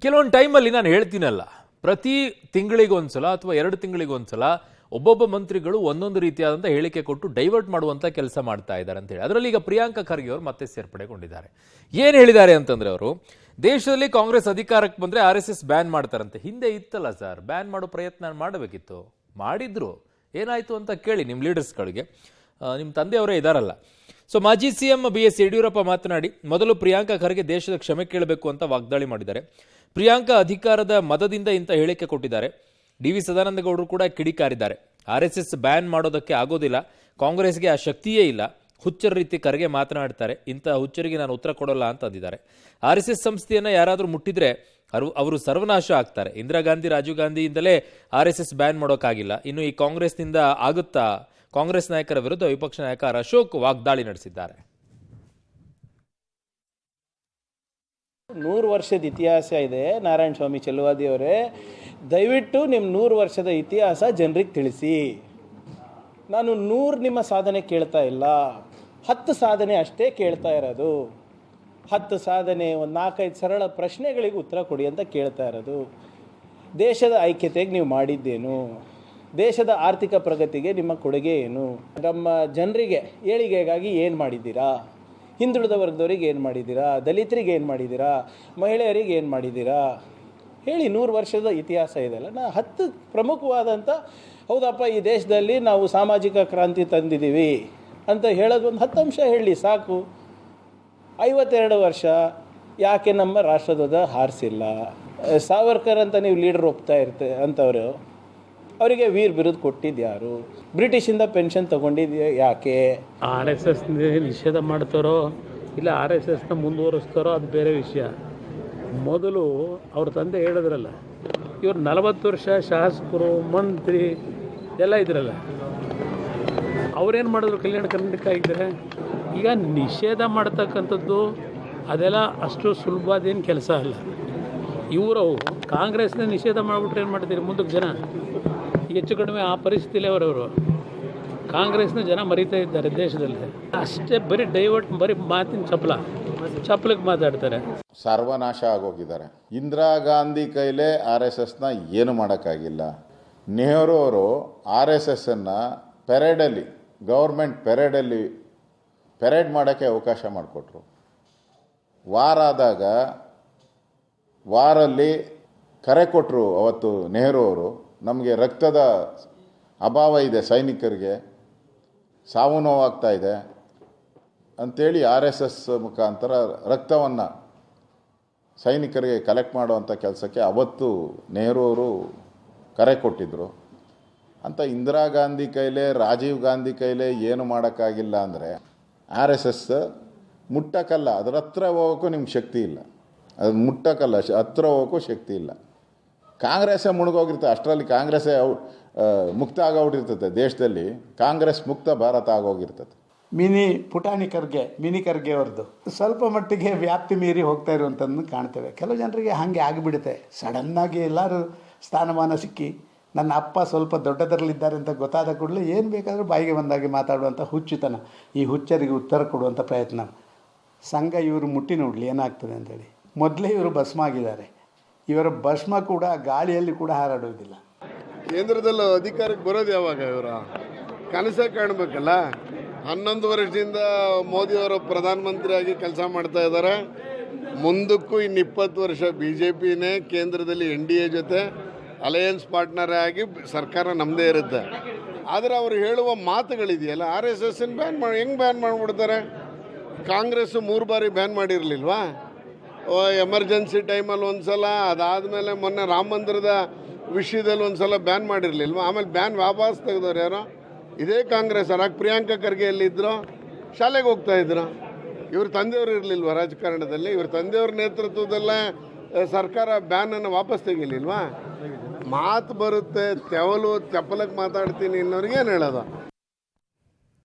ಕೆಲವೊಂದು ಟೈಮಲ್ಲಿ ನಾನು ಹೇಳ್ತೀನಲ್ಲ, ಪ್ರತಿ ತಿಂಗಳಿಗೊಂದ್ಸಲ ಅಥವಾ 2 ತಿಂಗಳಿಗೊಂದ್ಸಲ ಒಬ್ಬೊಬ್ಬ ಮಂತ್ರಿಗಳು ಒಂದೊಂದು ರೀತಿಯಾದಂಥ ಹೇಳಿಕೆ ಕೊಟ್ಟು ಡೈವರ್ಟ್ ಮಾಡುವಂಥ ಕೆಲಸ ಮಾಡ್ತಾ ಇದ್ದಾರೆ ಅಂತ ಹೇಳಿ. ಅದರಲ್ಲಿ ಈಗ ಪ್ರಿಯಾಂಕಾ ಖರ್ಗೆ ಅವರು ಮತ್ತೆ ಸೇರ್ಪಡೆಗೊಂಡಿದ್ದಾರೆ. ಏನು ಹೇಳಿದ್ದಾರೆ ಅಂತಂದ್ರೆ, ಅವರು ದೇಶದಲ್ಲಿ ಕಾಂಗ್ರೆಸ್ ಅಧಿಕಾರಕ್ಕೆ ಬಂದ್ರೆ RSS ಬ್ಯಾನ್ ಮಾಡ್ತಾರಂತೆ. ಹಿಂದೆ ಇತ್ತಲ್ಲ ಸರ್, ಬ್ಯಾನ್ ಮಾಡೋ ಪ್ರಯತ್ನ ಮಾಡಬೇಕಿತ್ತು, ಮಾಡಿದ್ರು. ಏನಾಯ್ತು ಅಂತ ಕೇಳಿ ನಿಮ್ಮ ಲೀಡರ್ಸ್ಗಳಿಗೆ, ನಿಮ್ಮ ತಂದೆಯವರೇ ಇದಾರಲ್ಲ. ಸೊ ಮಾಜಿ CM BS ಯಡಿಯೂರಪ್ಪ ಮಾತನಾಡಿ, ಮೊದಲು ಪ್ರಿಯಾಂಕಾ ಖರ್ಗೆ ದೇಶದ ಕ್ಷಮೆ ಕೇಳಬೇಕು ಅಂತ ವಾಗ್ದಾಳಿ ಮಾಡಿದ್ದಾರೆ. ಪ್ರಿಯಾಂಕಾ ಅಧಿಕಾರದ ಮದದಿಂದ ಇಂಥ ಹೇಳಿಕೆ ಕೊಟ್ಟಿದ್ದಾರೆ. DV ಸದಾನಂದ ಗೌಡರು ಕೂಡ ಕಿಡಿಕಾರಿದ್ದಾರೆ. RSS ಬ್ಯಾನ್ ಮಾಡೋದಕ್ಕೆ ಆಗೋದಿಲ್ಲ, ಕಾಂಗ್ರೆಸ್ಗೆ ಆ ಶಕ್ತಿಯೇ ಇಲ್ಲ, ಹುಚ್ಚರ ರೀತಿ ಖರ್ಗೆ ಮಾತನಾಡ್ತಾರೆ, ಇಂಥ ಹುಚ್ಚರಿಗೆ ನಾನು ಉತ್ತರ ಕೊಡೋಲ್ಲ ಅಂತ ಅಂದಿದ್ದಾರೆ. RSS ಸಂಸ್ಥೆಯನ್ನು ಯಾರಾದರೂ ಮುಟ್ಟಿದ್ರೆ ಅವರು ಸರ್ವನಾಶ ಆಗ್ತಾರೆ. ಇಂದಿರಾ ಗಾಂಧಿ, ರಾಜೀವ್ ಗಾಂಧಿಯಿಂದಲೇ RSS ಬ್ಯಾನ್ ಮಾಡೋಕ್ಕಾಗಿಲ್ಲ, ಇನ್ನು ಈ ಕಾಂಗ್ರೆಸ್ನಿಂದ ಆಗುತ್ತಾ? ಕಾಂಗ್ರೆಸ್ ನಾಯಕರ ವಿರುದ್ಧ ವಿಪಕ್ಷ ನಾಯಕ ಅಶೋಕ್ ವಾಗ್ದಾಳಿ ನಡೆಸಿದ್ದಾರೆ. 100 ವರ್ಷದ ಇತಿಹಾಸ ಇದೆ ನಾರಾಯಣ ಸ್ವಾಮಿ ಚೆಲುವಾದಿ ಅವರೇ, ದಯವಿಟ್ಟು ನಿಮ್ಮ 100 ವರ್ಷದ ಇತಿಹಾಸ ಜನರಿಗೆ ತಿಳಿಸಿ. ನಾನು 100 ನಿಮ್ಮ ಸಾಧನೆ ಕೇಳ್ತಾ ಇಲ್ಲ, 10 ಸಾಧನೆ ಅಷ್ಟೇ ಕೇಳ್ತಾ ಇರೋದು. 10 ಸಾಧನೆ, ಒಂದು 4-5 ಸರಳ ಪ್ರಶ್ನೆಗಳಿಗೆ ಉತ್ತರ ಕೊಡಿ ಅಂತ ಕೇಳ್ತಾ ಇರೋದು. ದೇಶದ ಐಕ್ಯತೆಗೆ ನೀವು ಮಾಡಿದ್ದೇನು? ದೇಶದ ಆರ್ಥಿಕ ಪ್ರಗತಿಗೆ ನಿಮ್ಮ ಕೊಡುಗೆ ಏನು? ನಮ್ಮ ಜನರಿಗೆ ಏಳಿಗೆಗಾಗಿ ಏನು ಮಾಡಿದ್ದೀರಾ? ಹಿಂದುಳಿದ ವರ್ಗದವರಿಗೆ ಏನು ಮಾಡಿದ್ದೀರಾ? ದಲಿತರಿಗೆ ಏನು ಮಾಡಿದ್ದೀರಾ? ಮಹಿಳೆಯರಿಗೆ ಏನು ಮಾಡಿದ್ದೀರಾ? ಹೇಳಿ. 100 ವರ್ಷದ ಇತಿಹಾಸ ಇದೆಲ್ಲ. 10 ಪ್ರಮುಖವಾದಂಥ, ಹೌದಪ್ಪ ಈ ದೇಶದಲ್ಲಿ ನಾವು ಸಾಮಾಜಿಕ ಕ್ರಾಂತಿ ತಂದಿದ್ದೀವಿ ಅಂತ ಹೇಳೋದು ಒಂದು 10 ಅಂಶ ಹೇಳಿ ಸಾಕು. 52 ವರ್ಷ ಯಾಕೆ ನಮ್ಮ ರಾಷ್ಟ್ರಧ್ವಜ ಹಾರಿಸಿಲ್ಲ? ಸಾವರ್ಕರ್ ಅಂತ ನೀವು ಲೀಡರ್ ಒಪ್ತಾ ಅಂಥವ್ರು, ಅವರಿಗೆ ವೀರ್ ಬಿರುದು ಕೊಟ್ಟಿದ್ದು ಯಾರು? ಬ್ರಿಟಿಷಿಂದ ಪೆನ್ಷನ್ ತಗೊಂಡಿದ್ದು ಯಾಕೆ? RSS ನಿಷೇಧ ಮಾಡ್ತಾರೋ ಇಲ್ಲ RSSನ ಮುಂದುವರಿಸ್ತಾರೋ ಅದು ಬೇರೆ ವಿಷಯ. ಮೊದಲು ಅವ್ರ ತಂದೆ ಹೇಳಿದ್ರಲ್ಲ, ಇವ್ರು 40 ವರ್ಷ ಶಾಸಕರು, ಮಂತ್ರಿ ಎಲ್ಲ ಇದ್ರಲ್ಲ, ಅವ್ರೇನು ಮಾಡಿದ್ರು ಕಲ್ಯಾಣ ಕರ್ನಾಟಕ ಆಗಿದ್ದಾರೆ. ಈಗ ನಿಷೇಧ ಮಾಡ್ತಕ್ಕಂಥದ್ದು ಅದೆಲ್ಲ ಅಷ್ಟು ಸುಲಭದೇನು ಕೆಲಸ ಅಲ್ಲ. ಇವರು ಕಾಂಗ್ರೆಸ್ನ ನಿಷೇಧ ಮಾಡಿಬಿಟ್ರೆ ಏನು ಮಾಡ್ತೀರಿ? ಮುಂದಕ್ಕೆ ಜನ ಹೆಚ್ಚು ಕಡಿಮೆ ಆ ಪರಿಸ್ಥಿತಿಲೇ ಅವರವರು ಕಾಂಗ್ರೆಸ್ನ ಜನ ಮರಿತಾ ಇದ್ದಾರೆ ದೇಶದಲ್ಲಿ. ಅಷ್ಟೇ ಬರೀ ಡೈವರ್ಟ್, ಬರೀ ಮಾತಿನ ಚಪ್ಪಲಿಗೆ ಮಾತಾಡ್ತಾರೆ. ಸರ್ವನಾಶ ಆಗೋಗಿದ್ದಾರೆ. ಇಂದಿರಾ ಗಾಂಧಿ ಕೈಲೇ RSSನ ಏನು ಮಾಡೋಕ್ಕಾಗಿಲ್ಲ. ನೆಹರು ಅವರು RSSನ್ನು ಪೆರೇಡಲ್ಲಿ, ಗೌರ್ಮೆಂಟ್ ಪೆರೇಡ್ ಮಾಡೋಕ್ಕೆ ಅವಕಾಶ ಮಾಡಿಕೊಟ್ರು. ವಾರ ಆದಾಗ ವಾರಲ್ಲಿ ಕರೆ ಕೊಟ್ಟರು. ಅವತ್ತು ನೆಹರು ಅವರು, ನಮಗೆ ರಕ್ತದ ಅಭಾವ ಇದೆ, ಸೈನಿಕರಿಗೆ ಸಾವು ನೋವಾಗ್ತಾ ಇದೆ ಅಂಥೇಳಿ RSS ಮುಖಾಂತರ ರಕ್ತವನ್ನು ಸೈನಿಕರಿಗೆ ಕಲೆಕ್ಟ್ ಮಾಡುವಂಥ ಕೆಲಸಕ್ಕೆ ಅವತ್ತು ನೆಹರು ಅವರು ಕರೆ ಕೊಟ್ಟಿದ್ದರು. ಅಂತ ಇಂದಿರಾ ಗಾಂಧಿ ಕೈಲೇ, ರಾಜೀವ್ ಗಾಂಧಿ ಕೈಲೇ ಏನು ಮಾಡೋಕ್ಕಾಗಿಲ್ಲ ಅಂದರೆ RSS ಮುಟ್ಟಕ್ಕಲ್ಲ, ಅದರ ಹತ್ರ ಹೋಗೋಕ್ಕೂ ನಿಮ್ಗೆ ಶಕ್ತಿ ಇಲ್ಲ. ಅದು ಮುಟ್ಟಕ್ಕಲ್ಲ, ಹತ್ರ ಹೋಗೋಕ್ಕೂ ಶಕ್ತಿ ಇಲ್ಲ. ಕಾಂಗ್ರೆಸ್ಸೇ ಮುಳುಗೋಗಿರ್ತದೆ. ಅಷ್ಟರಲ್ಲಿ ಕಾಂಗ್ರೆಸ್ಸೇ ಮುಕ್ತ ಆಗೋಗ್ಬಿಟ್ಟಿರ್ತದೆ. ದೇಶದಲ್ಲಿ ಕಾಂಗ್ರೆಸ್ ಮುಕ್ತ ಭಾರತ ಆಗೋಗಿರ್ತದೆ. ಮಿನಿ ಖರ್ಗೆ ಅವ್ರದ್ದು ಸ್ವಲ್ಪ ಮಟ್ಟಿಗೆ ವ್ಯಾಪ್ತಿ ಮೀರಿ ಹೋಗ್ತಾ ಇರುವಂಥದ್ದನ್ನು ಕಾಣ್ತೇವೆ. ಕೆಲವು ಜನರಿಗೆ ಹಾಗೆ ಆಗಿಬಿಡುತ್ತೆ. ಸಡನ್ನಾಗಿ ಎಲ್ಲರೂ ಸ್ಥಾನಮಾನ ಸಿಕ್ಕಿ ನನ್ನ ಅಪ್ಪ ಸ್ವಲ್ಪ ದೊಡ್ಡದರಲ್ಲಿದ್ದಾರೆ ಅಂತ ಗೊತ್ತಾದ ಕೂಡಲೇ ಏನು ಬೇಕಾದರೂ ಬಾಯಿಗೆ ಬಂದಾಗೆ ಮಾತಾಡುವಂಥ ಹುಚ್ಚುತನ. ಈ ಹುಚ್ಚರಿಗೆ ಉತ್ತರ ಕೊಡುವಂಥ ಪ್ರಯತ್ನ. ಸಂಘ ಇವರು ಮುಟ್ಟಿ ನೋಡಲಿ ಏನಾಗ್ತದೆ ಅಂತೇಳಿ. ಮೊದಲೇ ಇವರು ಭಸ್ಮ ಆಗಿದ್ದಾರೆ. ಇವರ ಭಸ್ಮ ಕೂಡ ಗಾಳಿಯಲ್ಲಿ ಕೂಡ ಹಾರಾಡುವುದಿಲ್ಲ. ಕೇಂದ್ರದಲ್ಲಿ ಅಧಿಕಾರಕ್ಕೆ ಬರೋದು ಯಾವಾಗ? ಇವರ ಕನಸೇ ಕಾಣಬೇಕಲ್ಲ. 11 ವರ್ಷದಿಂದ ಮೋದಿಯವರು ಪ್ರಧಾನಮಂತ್ರಿಯಾಗಿ ಕೆಲಸ ಮಾಡ್ತಾ ಇದ್ದಾರೆ. ಮುಂದಕ್ಕೂ ಇನ್ನು 20 ವರ್ಷ BJPನೇ ಕೇಂದ್ರದಲ್ಲಿ NDA ಜೊತೆ ಅಲಯನ್ಸ್ ಪಾರ್ಟ್ನರೇ ಆಗಿ ಸರ್ಕಾರ ನಮ್ಮದೇ ಇರುತ್ತೆ. ಆದರೆ ಅವರು ಹೇಳುವ ಮಾತುಗಳಿದೆಯಲ್ಲ, RSSನ ಹೆಂಗೆ ಬ್ಯಾನ್ ಮಾಡಿಬಿಡ್ತಾರೆ? ಕಾಂಗ್ರೆಸ್ಸು 3 ಬಾರಿ ಬ್ಯಾನ್ ಮಾಡಿರಲಿಲ್ವಾ? ಎಮರ್ಜೆನ್ಸಿ ಟೈಮಲ್ಲಿ ಒಂದು ಸಲ, ಅದಾದಮೇಲೆ ಮೊನ್ನೆ ರಾಮ ಮಂದಿರದ ವಿಷಯದಲ್ಲಿ ಒಂದು ಸಲ ಬ್ಯಾನ್ ಮಾಡಿರಲಿಲ್ವ? ಆಮೇಲೆ ಬ್ಯಾನ್ ವಾಪಸ್ ತೆಗೆದವ್ರು ಯಾರೋ ಇದೇ ಕಾಂಗ್ರೆಸ್. ಪ್ರಿಯಾಂಕಾ ಖರ್ಗೆ ಎಲ್ಲಿದ್ದರು? ಶಾಲೆಗೆ ಹೋಗ್ತಾ ಇದ್ರು. ಇವ್ರ ತಂದೆಯವರು ಇರಲಿಲ್ವ ರಾಜಕಾರಣದಲ್ಲಿ? ಇವ್ರ ತಂದೆಯವ್ರ ನೇತೃತ್ವದಲ್ಲೇ ಸರ್ಕಾರ ಬ್ಯಾನನ್ನು ವಾಪಸ್ ತೆಗಿಲಿಲ್ವಾ? ಮಾತು ಬರುತ್ತೆ, ತೆವಲು ಚಪ್ಪಲಕ್ಕೆ ಮಾತಾಡ್ತೀನಿ ಇನ್ನೋರಿಗೆ ಏನು ಹೇಳೋದು?